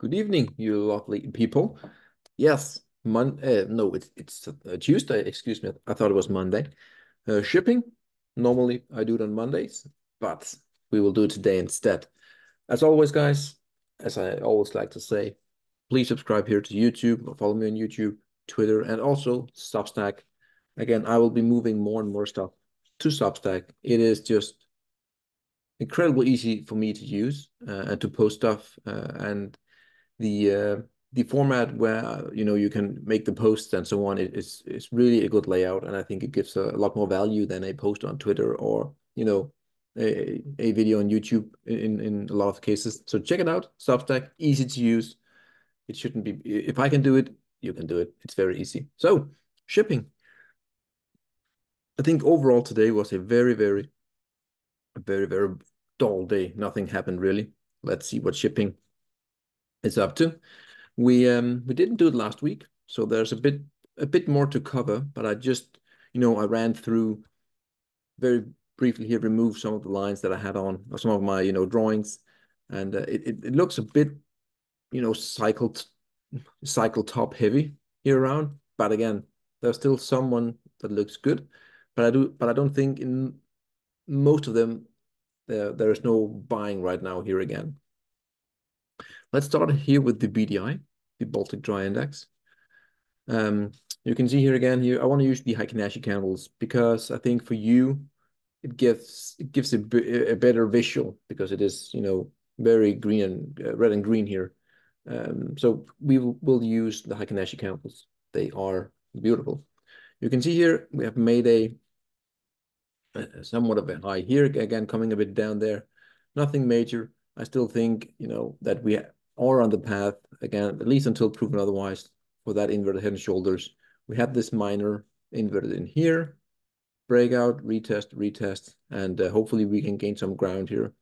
Good evening, you lovely people. Yes, no, it's Tuesday. Excuse me. I thought it was Monday. Shipping. Normally I do it on Mondays, but we will do it today instead. As always, guys, as I always like to say, please subscribe here to YouTube or follow me on YouTube, Twitter, and also Substack. Again, I will be moving more and more stuff to Substack. It is just incredibly easy for me to use and to post stuff and the uh, the format where you can make the posts and so on is really a good layout, and I think it gives a lot more value than a post on Twitter or a video on YouTube in a lot of cases. So check it out, Substack, easy to use. It shouldn't be, if I can do it, you can do it. It's very easy. So shipping, I think overall today was a very dull day. Nothing happened really. Let's see what shipping is up to. We didn't do it last week, so there's a bit more to cover, but I ran through very briefly here, removed some of the lines that I had on, or some of my drawings, and it looks a bit cycle top heavy here around. But again, there's still someone that looks good, but I don't think in most of them there is no buying right now here again. Let's start here with the BDI, the Baltic Dry Index. You can see here again here, I want to use the Heikin-Ashi candles because I think for you, it gives a better visual because it is, very green and red and green here. So will use the Heikin-Ashi candles. They are beautiful. You can see here, we have made a somewhat of a high here, again, coming a bit down there. Nothing major. I still think, that we are on the path, again, at least until proven otherwise, for that inverted head and shoulders. We have this minor inverted in here, breakout, retest, and hopefully we can gain some ground here.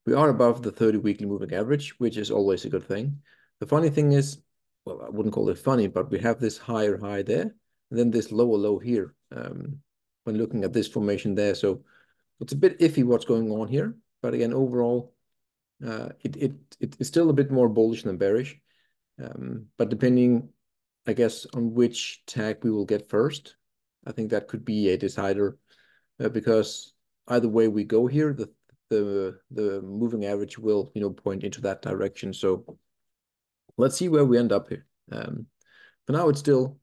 We are above the 30 weekly moving average, which is always a good thing. The funny thing is, well, I wouldn't call it funny, but we have this higher high there, and then this lower low here, when looking at this formation there. So it's a bit iffy what's going on here. But again, overall, it's still a bit more bullish than bearish. But depending, I guess, on which tag we will get first, I think that could be a decider, because either way we go here, the moving average will point into that direction. So let's see where we end up here. For now, it's still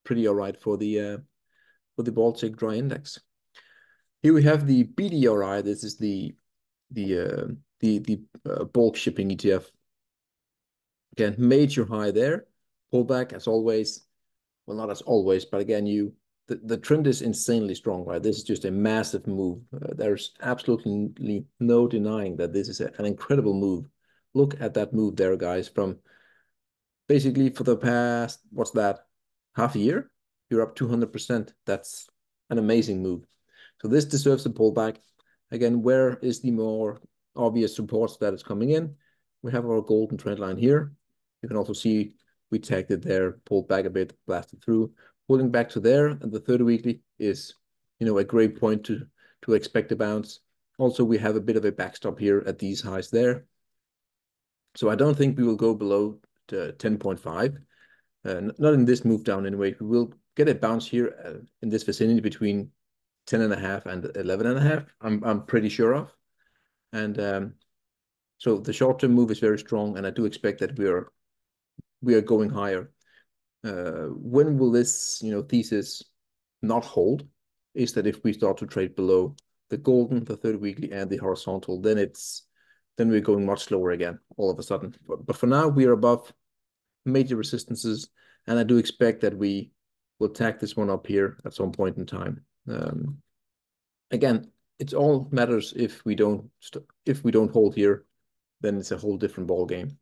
pretty all right for the Baltic Dry Index. Here we have the BDRY. This is the bulk shipping ETF. Again, major high there, pullback as always. Well, not as always, but again, the trend is insanely strong, right? This is just a massive move. There's absolutely no denying that this is an incredible move. Look at that move there, guys. From basically for the past, what's that, half a year, you're up 200%. That's an amazing move. So this deserves a pullback. Again, where is the more obvious support that is coming in? We have our golden trend line here. You can also see we tagged it there, pulled back a bit, blasted through, pulling back to there, and the 30 weekly is, a great point to expect a bounce. Also, we have a bit of a backstop here at these highs there. So I don't think we will go below 10.5. Not in this move down anyway. We will get a bounce here in this vicinity between 10.5 and 11.5. I'm pretty sure of. And so the short-term move is very strong, and I do expect that we are going higher. When will this thesis not hold? Is that if we start to trade below the golden, the 30 weekly, and the horizontal, then we're going much slower again all of a sudden. But for now, we are above major resistances, and I do expect that we will tag this one up here at some point in time. Again, it all matters if we don't hold here, then it's a whole different ball game.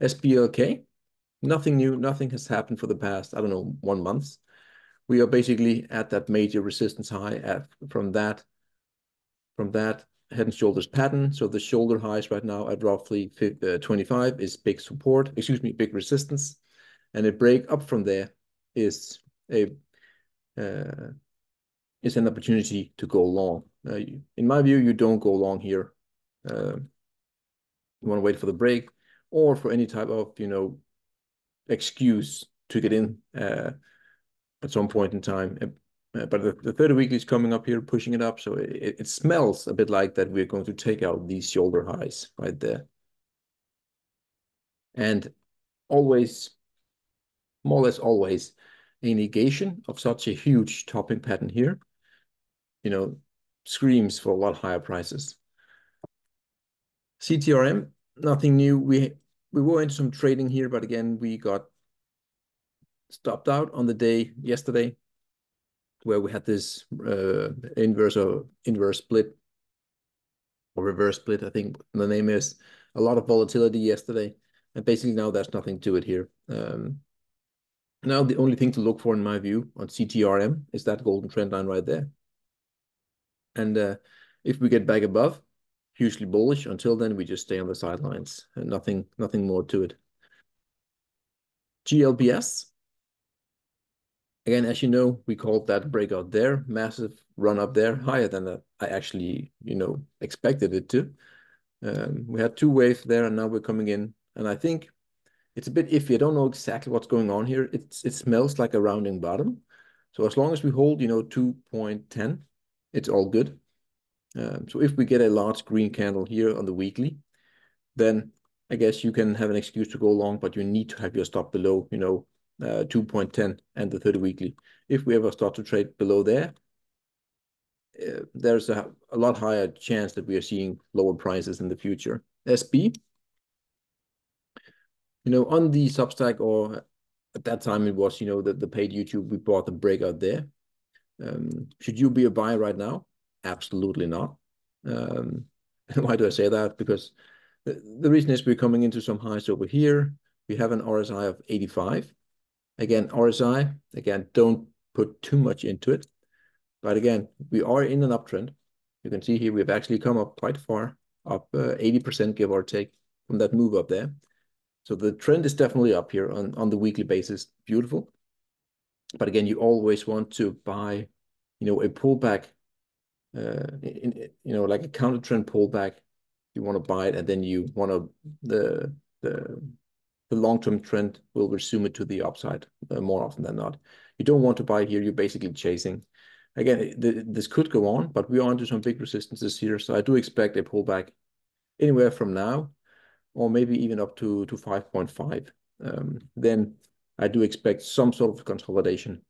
SBLK, nothing new, nothing has happened for the past, I don't know, 1 month. We are basically at that major resistance high from that head and shoulders pattern. So the shoulder highs right now at roughly 25 is big support, big resistance, and a break up from there is an opportunity to go long. In my view, you don't go long here. You want to wait for the break. or for any type of, excuse to get in at some point in time. But the 30 weekly is coming up here, pushing it up. So it smells a bit like that we're going to take out these shoulder highs right there. And always, more or less always, a negation of such a huge topping pattern here, screams for a lot higher prices. CTRM, nothing new. We were into some trading here, but again, we got stopped out on the day yesterday, where we had this inverse split or reverse split, I think the name is. A lot of volatility yesterday, and basically now there's nothing to it here. Now the only thing to look for, in my view, on CTRM is that golden trend line right there. And if we get back above, hugely bullish. Until then, we just stay on the sidelines, and nothing more to it. GLBS. Again, as you know, we called that breakout there, massive run up there, higher than I actually, expected it to. We had two waves there, and now we're coming in, and I think it's a bit iffy. I don't know exactly what's going on here. It smells like a rounding bottom. So as long as we hold, 2.10, it's all good. So if we get a large green candle here on the weekly, then I guess you can have an excuse to go long, but you need to have your stop below, 2.10 and the 30 weekly. If we ever start to trade below there, there's a lot higher chance that we are seeing lower prices in the future. SB, on the Substack, or at that time it was, the paid YouTube, we bought the breakout there. Should you be a buyer right now? Absolutely not. Why do I say that? Because the reason is we're coming into some highs over here. We have an RSI of 85. Again, RSI, don't put too much into it. But again, we are in an uptrend. You can see here we've actually come up quite far, up 80%, give or take, from that move up there. So the trend is definitely up here on the weekly basis. Beautiful. But again, you always want to buy, a pullback, like a counter trend pullback. You want to buy it, and then you want to the long-term trend will resume it to the upside more often than not. You don't want to buy here. You're basically chasing. Again, this could go on, but we are into some big resistances here. So I do expect a pullback anywhere from now, or maybe even up to 5.5. Then I do expect some sort of consolidation.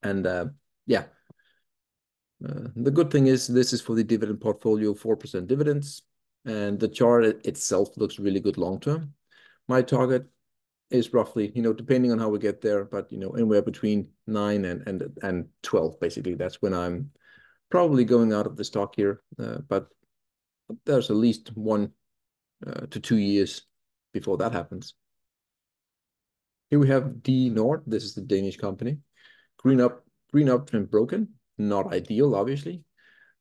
And yeah, the good thing is this is for the dividend portfolio, 4% dividends, and the chart itself looks really good long term. My target is roughly, depending on how we get there, but anywhere between 9 and 12, basically. That's when I'm probably going out of the stock here. But there's at least 1 to 2 years before that happens. Here we have D Nord. This is the Danish company. Green up and broken. Not ideal, obviously.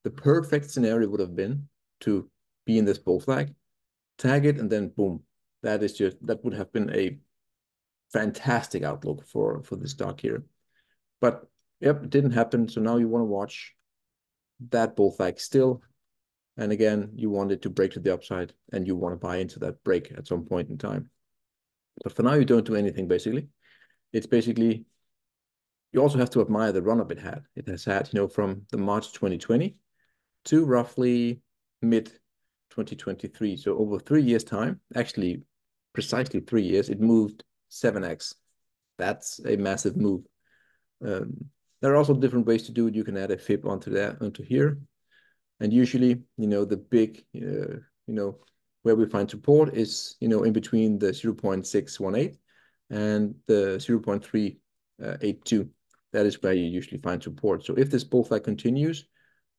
The perfect scenario would have been to be in this bull flag, tag it, and then boom. That would have been a fantastic outlook for the stock here. But yep, it didn't happen. So now you want to watch that bull flag still. And again, you want it to break to the upside, and you want to buy into that break at some point in time. But for now, you don't do anything, basically. It's basically, you also have to admire the run-up it had. It has had, from the March 2020 to roughly mid-2023. So over 3 years' time, actually precisely 3 years, it moved 7x. That's a massive move. There are also different ways to do it. You can add a fib onto here. And usually, the big, where we find support is, in between the 0.618 and the 0.382. That is where you usually find support. So if this bull flag continues,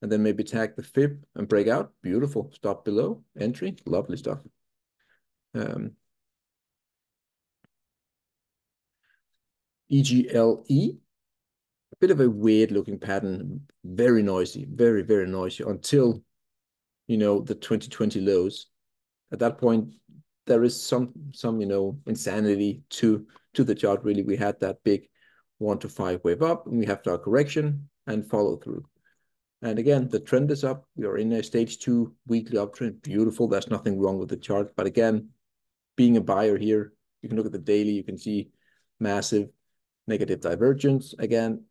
and then maybe tag the fib and break out, beautiful. Stop below, entry, lovely stuff. EGLE, a bit of a weird looking pattern, very noisy, very, very noisy until, the 2020 lows. At that point, there is some insanity to the chart, really. We had that big 1 to 5 wave up, and we have our correction and follow through. And again, the trend is up. We are in a stage 2 weekly uptrend. Beautiful. There's nothing wrong with the chart. But again, being a buyer here, you can look at the daily, you can see massive negative divergence. Again,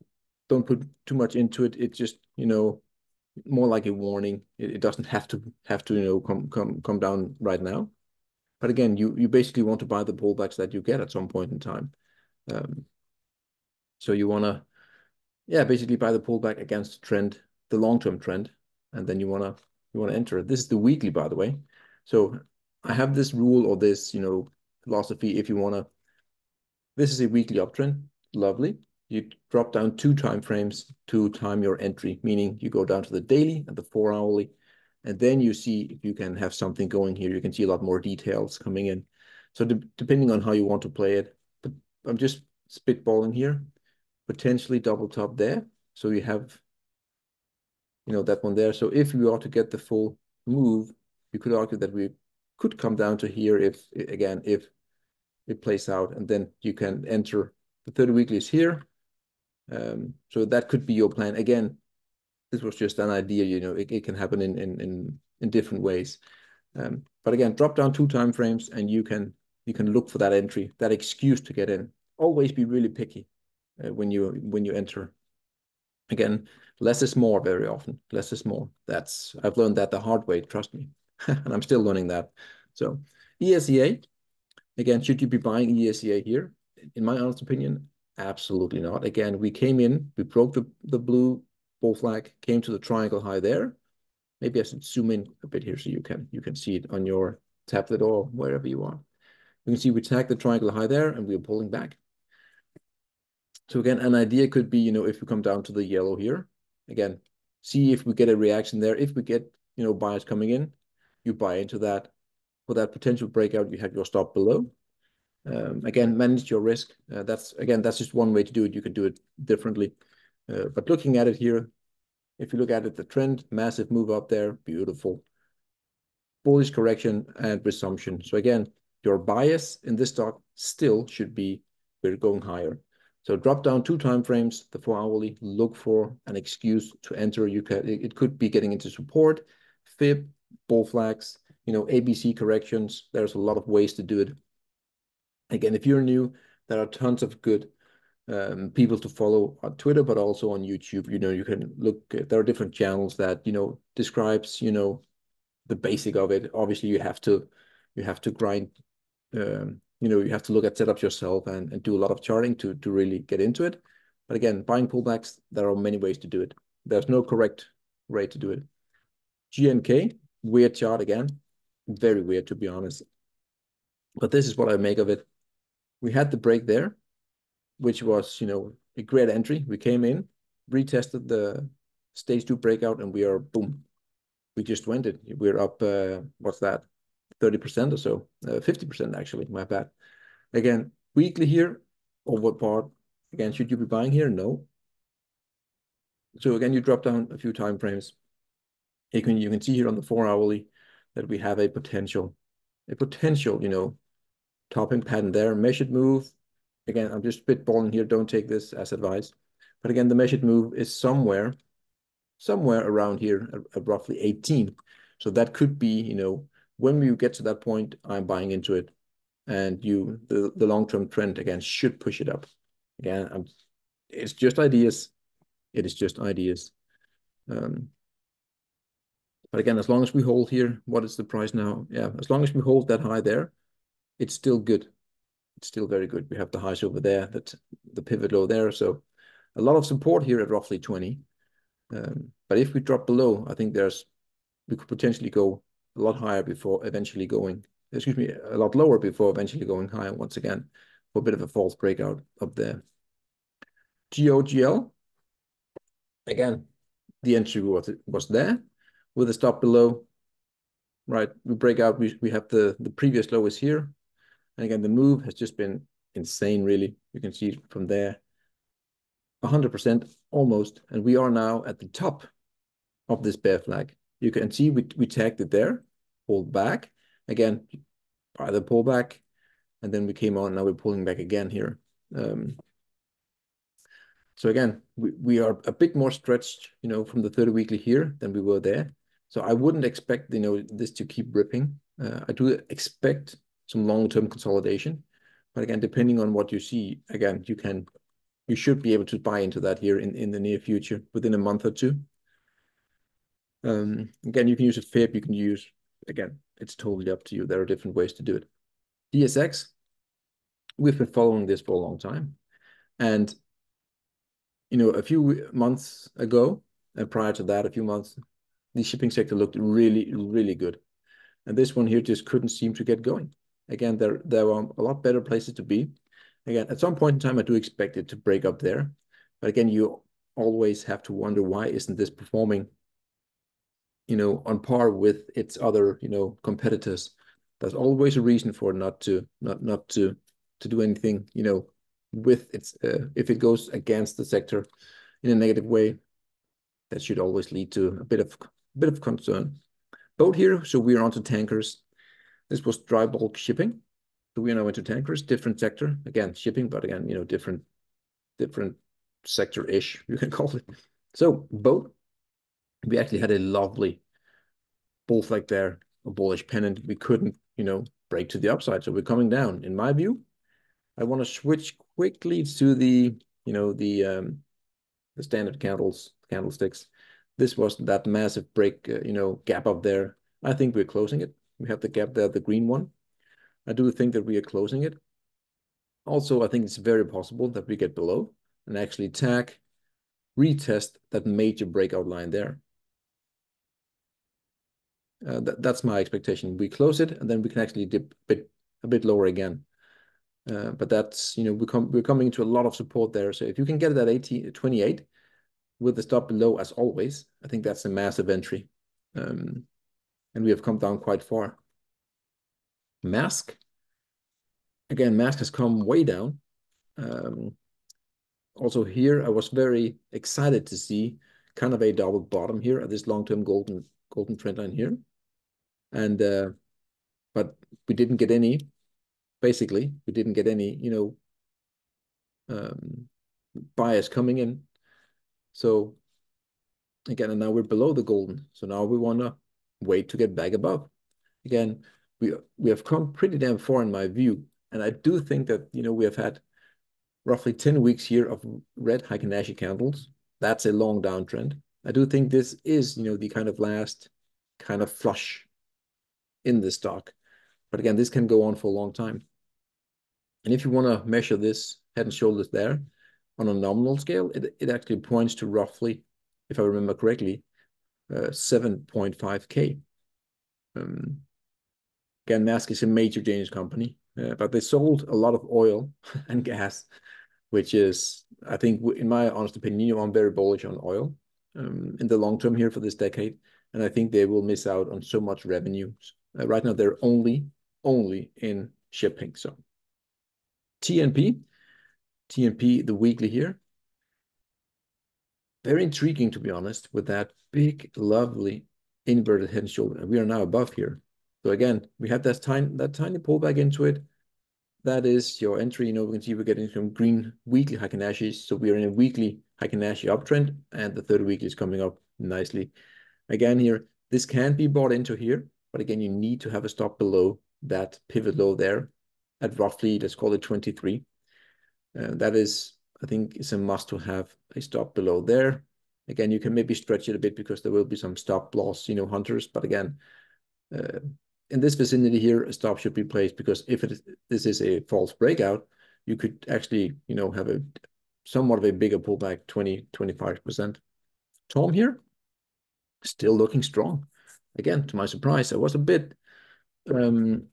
don't put too much into it. It's just, you know, more like a warning. It doesn't have to you know, come down right now. But again, you basically want to buy the pullbacks that you get at some point in time. So you want to, yeah, basically buy the pullback against the trend, the long-term trend, and then you want to enter it. This is the weekly, by the way. So I have this rule or this, you know, philosophy. If you want to, this is a weekly uptrend. Lovely. You drop down 2 time frames to time your entry, meaning you go down to the daily and the 4-hourly, and then you see if you can have something going here. You can see a lot more details coming in. So depending on how you want to play it, but I'm just spitballing here, potentially double top there. So you have, you know, that one there. So if we are to get the full move, you could argue that we could come down to here if, again, if it plays out, and then you can enter the 30 weekly is here. So that could be your plan. Again, this was just an idea, you know, it can happen in different ways. But again, drop down 2 time frames and you can look for that entry, that excuse to get in. Always be really picky when you enter. Again, less is more very often. Less is more. I've learned that the hard way, trust me. And I'm still learning that. So ESEA, again, should you be buying ESEA here? In my honest opinion, absolutely not. Again, we came in, we broke the blue bull flag, came to the triangle high there. Maybe I should zoom in a bit here so you can see it on your tablet or wherever you are. You can see we tagged the triangle high there and we are pulling back. So again, an idea could be, you know, if we come down to the yellow here, again, see if we get a reaction there. If we get, you know, buyers coming in, you buy into that. For that potential breakout, you have your stop below. Again, manage your risk. That's just one way to do it. You can do it differently. But looking at it here, if you look at it, the trend, massive move up there, beautiful. Bullish correction and resumption. So again, your bias in this stock still should be we're going higher. So drop down 2 time frames, the 4-hourly, look for an excuse to enter. It could be getting into support, fib, bull flags, you know, ABC corrections. There's a lot of ways to do it. Again, if you're new, there are tons of good people to follow on Twitter, but also on YouTube. You know, you can look, there are different channels that, you know, describes, you know, the basic of it. Obviously, you have to grind, you know, you have to look at setups yourself and do a lot of charting to really get into it. But again, buying pullbacks, there are many ways to do it. There's no correct way to do it. GNK, weird chart again. Very weird, to be honest. But this is what I make of it. We had the break there, which was, you know, a great entry. We came in, retested the stage 2 breakout, and we are, boom, we just went it. We're up, what's that, 30% or so, 50% actually, my bad. Again, weekly here, over part. Again, should you be buying here? No. So again, you drop down a few time frames. You can see here on the 4-hourly that we have a potential, you know, topping pattern there, measured move. Again, I'm just spitballing here. Don't take this as advice. But again, the measured move is somewhere around here at roughly 18. So that could be, you know, when we get to that point, I'm buying into it. And the long-term trend, again, should push it up. Again, it's just ideas. It is just ideas. But again, as long as we hold here, what is the price now? Yeah, as long as we hold that high there, it's still good. It's still very good. We have the highs over there, the pivot low there. So a lot of support here at roughly 20. But if we drop below, I think we could potentially go a lot higher before eventually going, excuse me, a lot lower before eventually going higher once again for a bit of a false breakout up there. GOGL, again, the entry was there with a stop below, right? We break out, we have the previous low is here. And again, the move has just been insane, really. You can see from there, 100% almost. And we are now at the top of this bear flag. You can see we tagged it there, pulled back. Again, by the pullback, and then we came on, now we're pulling back again here. So again, we are a bit more stretched, you know, from the 30 weekly here than we were there. So I wouldn't expect, you know, this to keep ripping. I do expect some long-term consolidation. But again, depending on what you see, again, you should be able to buy into that here in the near future, within a month or two. Again, you can use a fib, you can use, again, it's totally up to you. There are different ways to do it. DSX, we've been following this for a long time. And, a few months ago, and prior to that, a few months, the shipping sector looked really, really good. And this one here just couldn't seem to get going. Again, there were a lot better places to be. Again, at some point in time, I do expect it to break up there. But again, you always have to wonder, why isn't this performing, on par with its other, competitors? There's always a reason for it not to do anything, with its, if it goes against the sector in a negative way, that should always lead to a bit of concern. Boat here, so we are onto tankers. This was dry bulk shipping. So we are now into tankers, different sector. Again, shipping, but again, different sector-ish, you can call it. So boat, we actually had a lovely bull flag there, a bullish pennant. We couldn't, break to the upside. So we're coming down. In my view, I want to switch quickly to the standard candlesticks. This was that massive break, gap up there. I think we're closing it. We have the gap there, the green one. I do think that we are closing it. Also, I think it's very possible that we get below and actually retest that major breakout line there. That's my expectation. We close it, and then we can actually dip a bit lower again. But that's, we're coming into a lot of support there. So if you can get it at 28 with the stop below, as always, I think that's a massive entry. And we have come down quite far. Mask. Again, Mask has come way down. Also here, I was very excited to see kind of a double bottom here at this long-term golden trend line here. And but we didn't get any, basically, we didn't get any, bias coming in. So again, and now we're below the golden. So now we want to wait to get back above. Again, we have come pretty damn far in my view. And I do think that, we have had roughly 10 weeks here of red Heikin-Ashi candles. That's a long downtrend. I do think this is, the kind of last kind of flush in the stock. But again, this can go on for a long time. And if you want to measure this head and shoulders there on a nominal scale, it actually points to roughly, if I remember correctly, 7.5K. Again, Maersk is a major Danish company, but they sold a lot of oil and gas, which is, I think, in my honest opinion, I'm very bullish on oil in the long term here for this decade. And I think they will miss out on so much revenue. Right now, they're only in shipping. So TNP, the weekly here. Very intriguing, to be honest, with that big, lovely inverted head and shoulder. And we are now above here. So again, we have that tiny pullback into it. That is your entry. We can see we're getting some green weekly Heikin-Ashi. So we are in a weekly Heikin-Ashi uptrend, and the third week is coming up nicely. Again here, this can be bought into here, but again, you need to have a stop below that pivot low there at roughly, let's call it 23. That is, I think, is a must to have a stop below there. Again, you can maybe stretch it a bit because there will be some stop loss, hunters. But again, in this vicinity here, a stop should be placed, because if this is a false breakout, you could actually, have a somewhat of a bigger pullback, 20-25%. TORM here, still looking strong. Again, to my surprise, I was a bit, one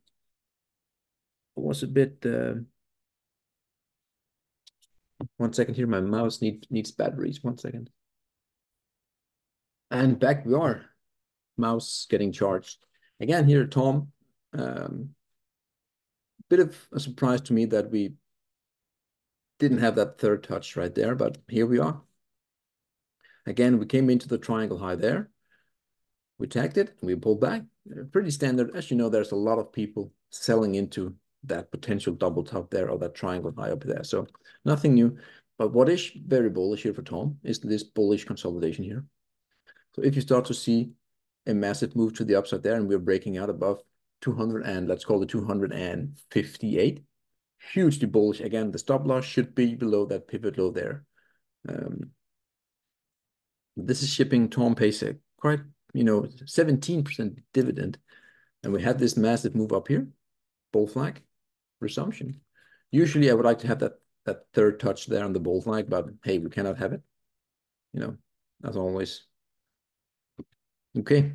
second here, my mouse needs batteries. 1 second. And back we are. Mouse getting charged. Again here, TORM, bit of a surprise to me that we didn't have that third touch right there, but here we are. Again, we came into the triangle high there. We tagged it, and we pulled back. Pretty standard. As you know, there's a lot of people selling into that potential double top there, or that triangle high up there. So nothing new. But what is very bullish here for TORM is this bullish consolidation here. So if you start to see a massive move to the upside there, and we're breaking out above 200 and let's call it 258. Hugely bullish. Again, the stop loss should be below that pivot low there. This is shipping TORM pays a quite, 17% dividend. And we had this massive move up here, bull flag, resumption. Usually I would like to have that third touch there on the bull flag, but hey, we cannot have it, as always. Okay,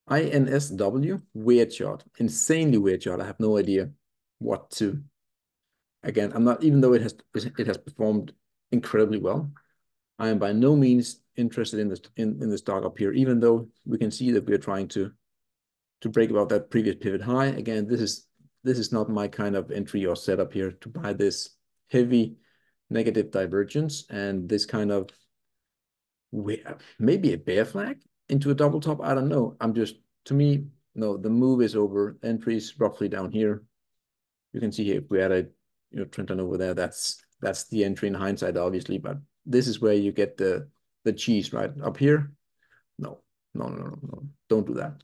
INSW, weird chart, insanely weird chart. I have no idea what to. Again, I'm not, even though it has performed incredibly well, I am by no means interested in this in the stock up here, even though we can see that we are trying to break above that previous pivot high. Again, this is not my kind of entry or setup here to buy this heavy negative divergence and this kind of maybe a bear flag into a double top. I don't know. To me, no, the move is over. Entries roughly down here. You can see here, if we had a trend line over there, that's the entry in hindsight, obviously, but this is where you get the cheese, right? Up here, no, don't do that.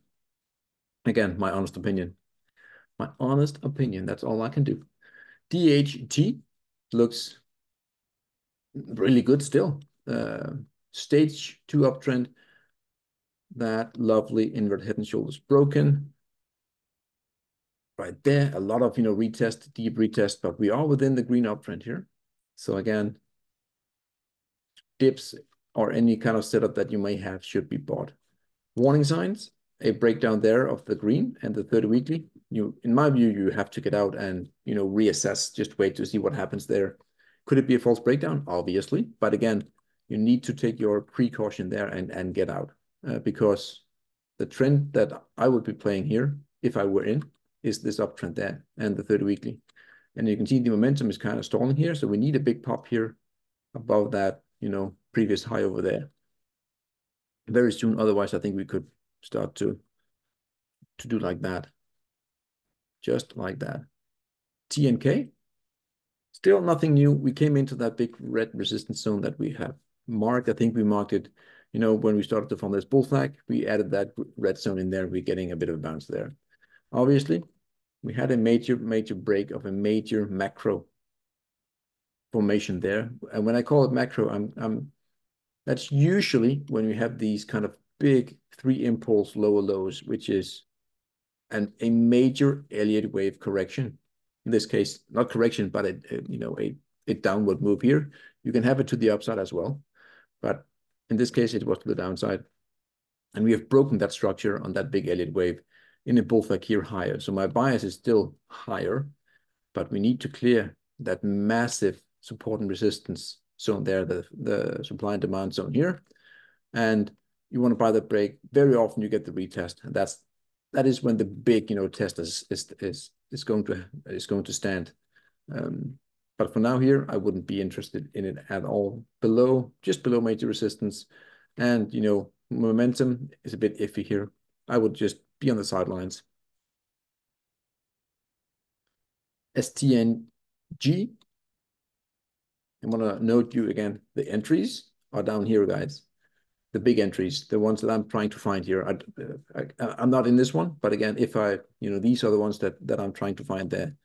Again, my honest opinion. That's all I can do. DHT looks really good still. Stage 2 uptrend. That lovely inward head and shoulders broken. Right there, a lot of, retest, deep retest, but we are within the green uptrend here. So again, dips or any kind of setup that you may have should be bought. Warning signs, a breakdown there of the green and the 30 weekly. In my view, you have to get out and, reassess, just wait to see what happens there. Could it be a false breakdown? Obviously, but again, you need to take your precaution there and get out because the trend that I would be playing here, if I were in, is this uptrend there and the 30 weekly. And you can see the momentum is kind of stalling here. So we need a big pop here above that, previous high over there very soon. Otherwise, I think we could start to do like that. Just like that. TNK, still nothing new. We came into that big red resistance zone that we have marked. I think we marked it, when we started to form this bull flag, we added that red zone in there. We're getting a bit of a bounce there. Obviously, we had a major break of a major macro formation there. And when I call it macro, that's usually when we have these kind of big 3 impulse lower lows, which is a major Elliott wave correction. In this case, not correction, but a downward move here. You can have it to the upside as well, but in this case, it was to the downside. And we have broken that structure on that big Elliott wave in a bull flag here higher. So my bias is still higher, but we need to clear that massive support and resistance zone there, the supply and demand zone here. And you want to buy that break. Very often you get the retest. And that is when the big, test is going to stand. But for now here, I wouldn't be interested in it at all. Just below major resistance. And, momentum is a bit iffy here. I would just be on the sidelines. STNG. I want to note you again, the entries are down here, guys. The big entries, the ones that I'm trying to find here. I'm not in this one, but again, if these are the ones that I'm trying to find there.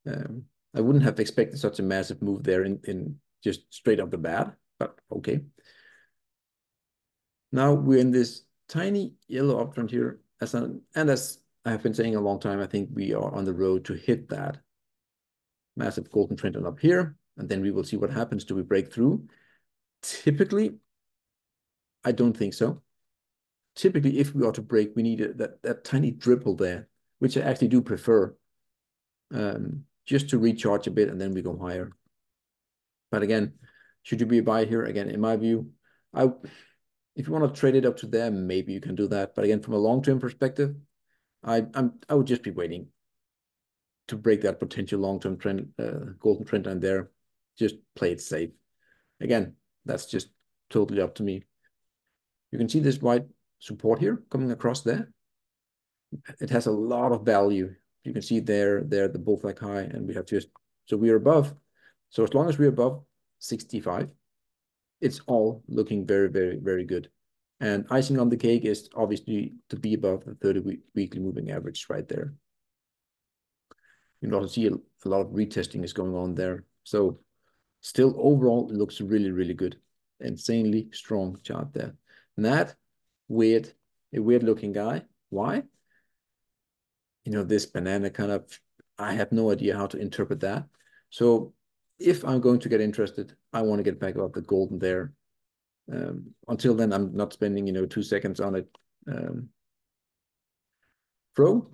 I wouldn't have expected such a massive move there in just straight off the bat, but okay. Now we're in this tiny yellow uptrend here, as I have been saying a long time, I think we are on the road to hit that massive golden trend up here, and then we will see what happens. Do we break through? Typically, I don't think so. Typically, if we are to break, we need that tiny dribble there, which I actually do prefer, just to recharge a bit, and then we go higher. But again, should you be a buy here? Again, in my view, if you want to trade it up to there, maybe you can do that. But again, from a long-term perspective, I would just be waiting to break that potential long-term trend, golden trend line there. Just play it safe. Again, that's just totally up to me. You can see this white support here coming across there. It has a lot of value. You can see there the bull flag high, and we have so we are above. So as long as we're above 65, it's all looking very, very, very good. And icing on the cake is obviously to be above the 30 weekly moving average right there. You can also see a lot of retesting is going on there. So still overall, it looks really, really good. Insanely strong chart there. Not weird, a weird looking guy. Why? You know, this banana kind of, I have no idea how to interpret that. So if I'm going to get interested, I want to get back up the golden there. Until then, I'm not spending, 2 seconds on it. Pro,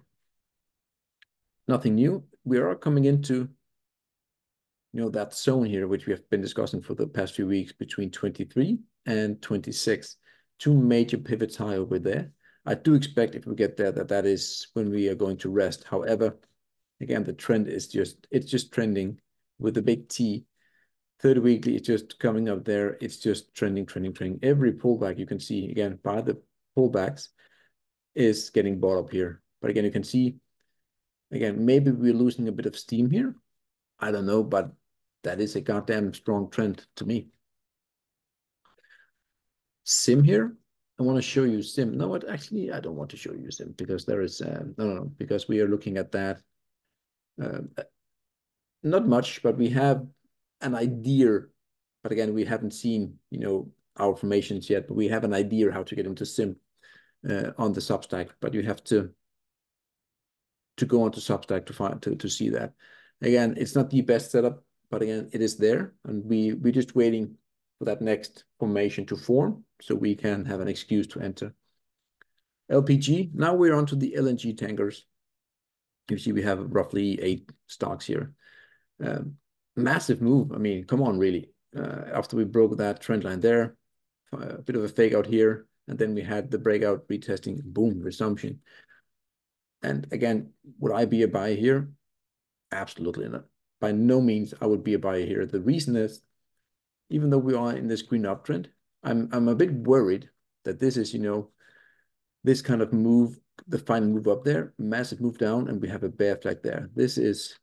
nothing new. We are coming into, that zone here, which we have been discussing for the past few weeks between 23 and 26. Two major pivots high over there. I do expect if we get there, that is when we are going to rest. However, again, the trend is it's just trending with the big T. 30 weekly, it's just coming up there. It's just trending, trending, trending. Every pullback you can see, again, by the pullbacks is getting bought up here. But again, you can see, again, maybe we're losing a bit of steam here. I don't know, but that is a goddamn strong trend to me. Sim here. I want to show you sim. No, what actually, I don't want to show you sim because there is, no, because we are looking at that. Not much, but we have an idea. But again, we haven't seen, our formations yet, but we have an idea how to get into sim on the Substack. But you have to go onto Substack to see that. Again, it's not the best setup, but again, it is there, and we're just waiting for that next formation to form so we can have an excuse to enter. LPG. Now we're onto the LNG tankers. You see, we have roughly 8 stocks here. Massive move. I mean, come on, really. After we broke that trend line there, a bit of a fake out here, and then we had the breakout retesting, boom, resumption. And again, would I be a buyer here? Absolutely not. By no means I would be a buyer here. The reason is, even though we are in this green uptrend, I'm a bit worried that this is, this kind of move, the final move up there, massive move down, and we have a bear flag there. This is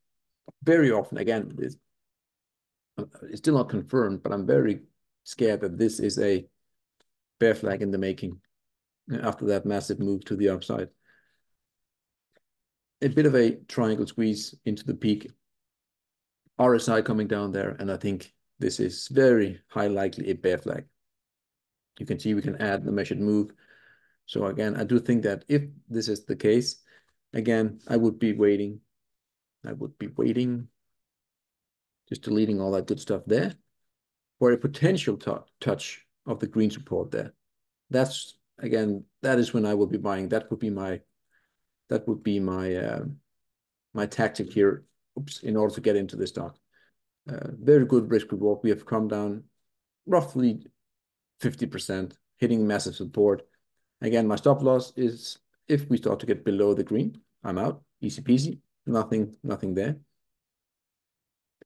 very often, again, it's still not confirmed, but I'm very scared that this is a bear flag in the making after that massive move to the upside. A bit of a triangle squeeze into the peak. RSI coming down there, and I think this is very high likely a bear flag. You can see we can add the measured move. So again, I do think that if this is the case, again, I would be waiting. Just deleting all that good stuff there for a potential touch of the green support there. That's, again, that is when I will be buying. That would be my tactic here, in order to get into this stock. Very good risk reward. We have come down roughly 50%, hitting massive support. Again, my stop loss is if we start to get below the green, I'm out, easy peasy, nothing there.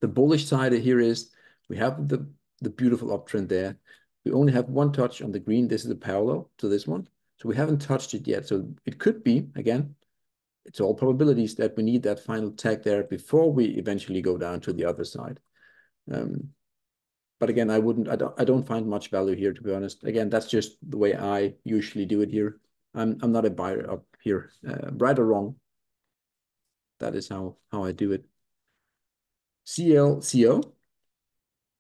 The bullish side here is we have the beautiful uptrend there. We only have one touch on the green. This is a parallel to this one. So we haven't touched it yet. So it could be, again, it's all probabilities that we need that final tag there before we eventually go down to the other side. But again, I don't find much value here, to be honest. Again, that's just the way I usually do it here. I'm not a buyer up here, right or wrong. That is how I do it. CLCO.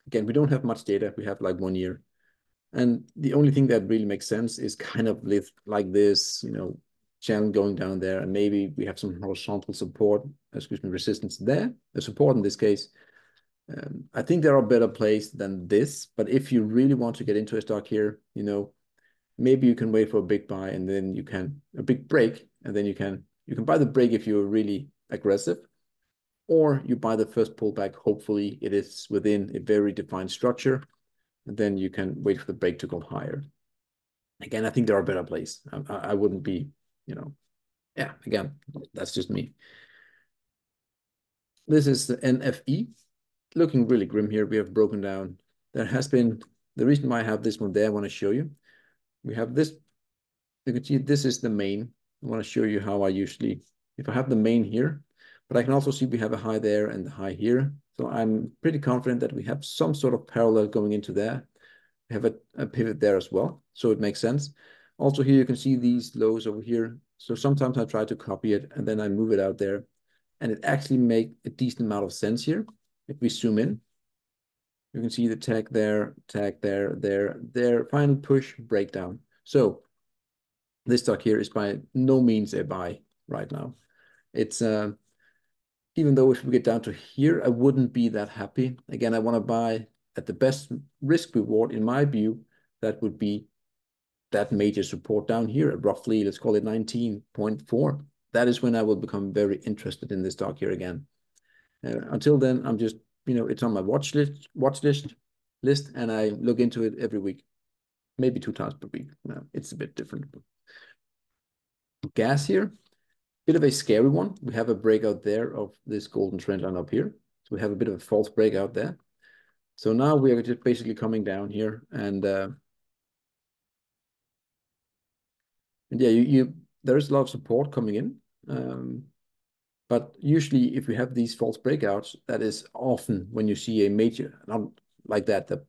Again, we don't have much data. We have like 1 year. And the only thing that really makes sense is kind of like this, channel going down there. And maybe we have some horizontal support, resistance there. The support in this case. I think there are better plays than this. But if you really want to get into a stock here, maybe you can wait for a big buy and then a big break. And then you can buy the break if you're really aggressive. Or you buy the first pullback. Hopefully it is within a very defined structure. And then you can wait for the break to go higher. Again, I think there are better plays. I wouldn't be, yeah, again, that's just me. This is the NFE. Looking really grim here. We have broken down. There has been, the reason why I have this one there, I want to show you. We have this, you can see this is the main. I want to show you how I usually, if I have the main here, but I can also see we have a high there and the high here. So I'm pretty confident that we have some sort of parallel going into there. have a pivot there as well, so it makes sense. Also here you can see these lows over here. So sometimes I try to copy it and then I move it out there, and it actually make a decent amount of sense here. If we zoom in, you can see the tag there, there, final push, breakdown. So this stock here is by no means a buy right now. It's even though if we get down to here, I wouldn't be that happy. Again, I want to buy at the best risk reward in my view. That would be that major support down here at roughly, let's call it 19.4. That is when I will become very interested in this stock here again. Until then, I'm just, it's on my watch list, and I look into it every week, maybe 2 times per week. It's a bit different. Gas here, bit of a scary one. We have a breakout there of this golden trend line up here. So we have a bit of a false breakout there. So now we are just basically coming down here, and yeah, there's a lot of support coming in. But usually if we have these false breakouts, that is often when you see a major, not like that, a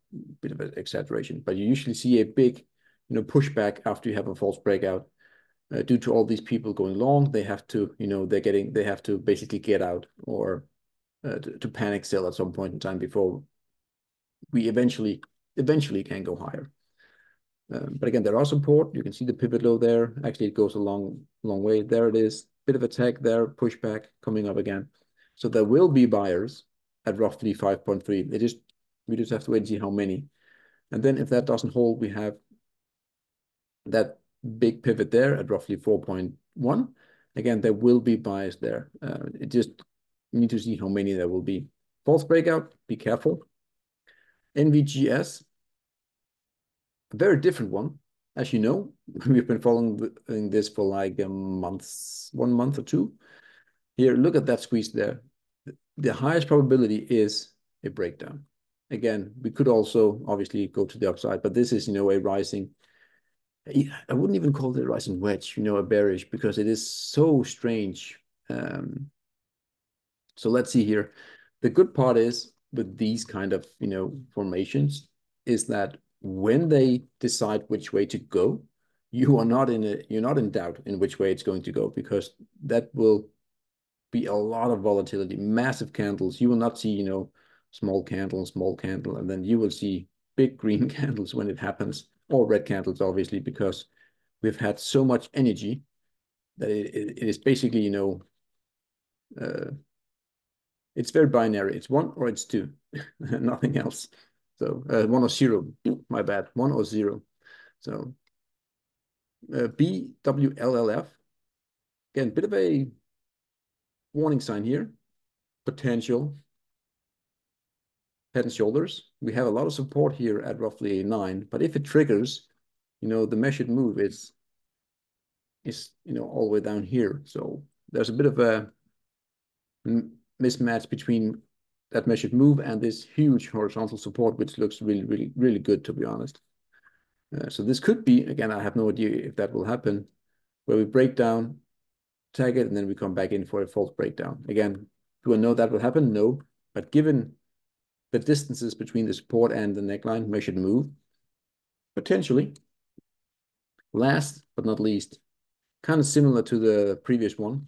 bit of an exaggeration, but you usually see a big, pushback after you have a false breakout. Due to all these people going long, they have to, they have to basically get out or to panic sell at some point in time before we eventually can go higher. But again, there are support. You can see the pivot low there. Actually, it goes a long way. There it is. Bit of a tag there, pushback coming up again. So there will be buyers at roughly 5.3. We just have to wait and see how many. And then if that doesn't hold, we have that big pivot there at roughly 4.1. Again, there will be buyers there. You need to see how many there will be. False breakout, be careful. NVGS, a very different one. As you know, we've been following this for like a month, 1 month or 2. Here, look at that squeeze there. The highest probability is a breakdown. Again, we could also obviously go to the upside, but this is, a rising. I wouldn't even call it a rising wedge, a bearish, because it is so strange. So let's see here. The good part is with these kind of, formations is that when they decide which way to go, you're not in doubt in which way it's going to go, because that will be a lot of volatility, massive candles. You will not see, small candle, and then you will see big green candles when it happens, or red candles, obviously, because we've had so much energy that it is basically, it's very binary. It's 1 or it's 2, nothing else. So 1 or 0, my bad, 1 or 0. So BWLLF, again, bit of a warning sign here, potential head and shoulders. We have a lot of support here at roughly a 9, but if it triggers, the measured move is all the way down here. So there's a bit of a mismatch between that measured move and this huge horizontal support, which looks really, really, really good, to be honest. So this could be, again, I have no idea if that will happen, where we break down, tag it, and then we come back in for a false breakdown. Again, do I know that will happen? No. But given the distances between the support and the neckline measured move, potentially. Last but not least, kind of similar to the previous one,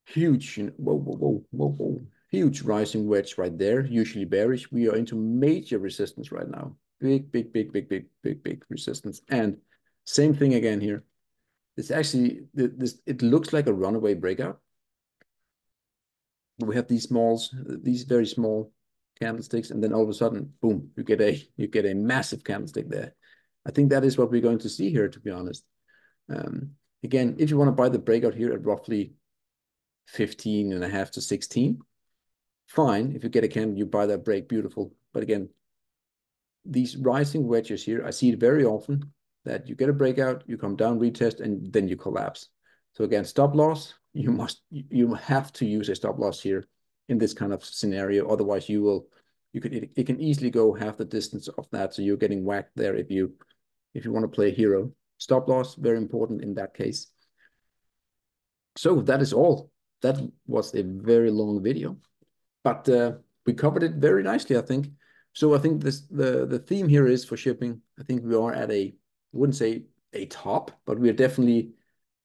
huge, whoa, huge rising wedge right there, usually bearish. We are into major resistance right now. Big resistance. And same thing again here. It's actually, it looks like a runaway breakout. We have these very small candlesticks, and then all of a sudden, boom, you get a massive candlestick there. I think that is what we're going to see here, to be honest. Again, if you want to buy the breakout here at roughly 15.5 to 16, fine. If you get a candle, you buy that break, beautiful. But again, these rising wedges here, I see it very often that you get a breakout, you come down, retest, and then you collapse. So again, stop loss, you have to use a stop loss here in this kind of scenario. Otherwise, it can easily go half the distance of that. So you're getting whacked there if you want to play hero. Stop loss, very important in that case. So that is all. That was a very long video, but we covered it very nicely, I think. So I think the theme here is for shipping. I think we are at I wouldn't say a top, but we are definitely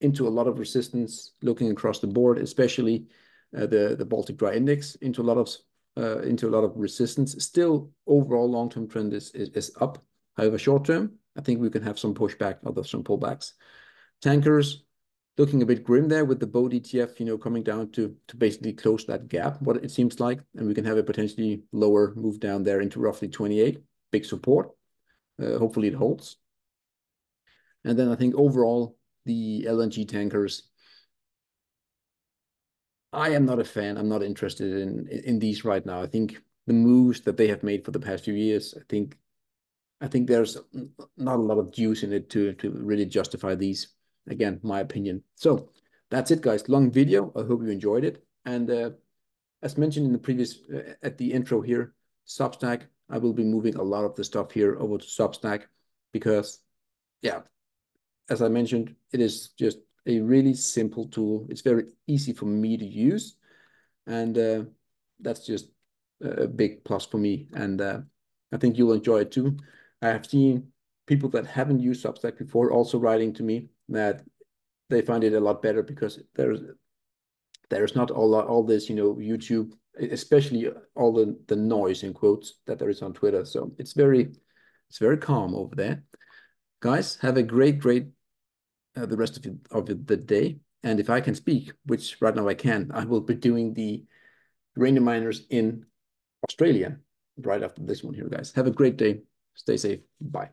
into a lot of resistance looking across the board, especially the Baltic Dry Index into a lot of resistance. Still, overall long-term trend is up. However, short term, I think we can have some pushback, or some pullbacks. Tankers looking a bit grim there with the boat ETF, coming down to basically close that gap, what it seems like, and we can have a potentially lower move down there into roughly 28, big support. Hopefully it holds. And then I think overall, the LNG tankers, I am not a fan. I'm not interested in these right now. I think the moves that they have made for the past few years, I think there's not a lot of juice in it to really justify these. Again, my opinion. So that's it, guys. Long video. I hope you enjoyed it. And as mentioned in the previous, at the intro here, Substack, I will be moving a lot of the stuff here over to Substack because, yeah, as I mentioned, it is just a really simple tool. It's very easy for me to use. And that's just a big plus for me. And I think you'll enjoy it too. I have seen people that haven't used Substack before also writing to me that they find it a lot better because there's not all this, YouTube, especially all the noise in quotes that there is on Twitter. So it's very calm over there. Guys, have a great the rest of the day. And if I can speak, which right now I can, I will be doing the uranium miners in Australia right after this one here, guys. Have a great day. Stay safe. Bye.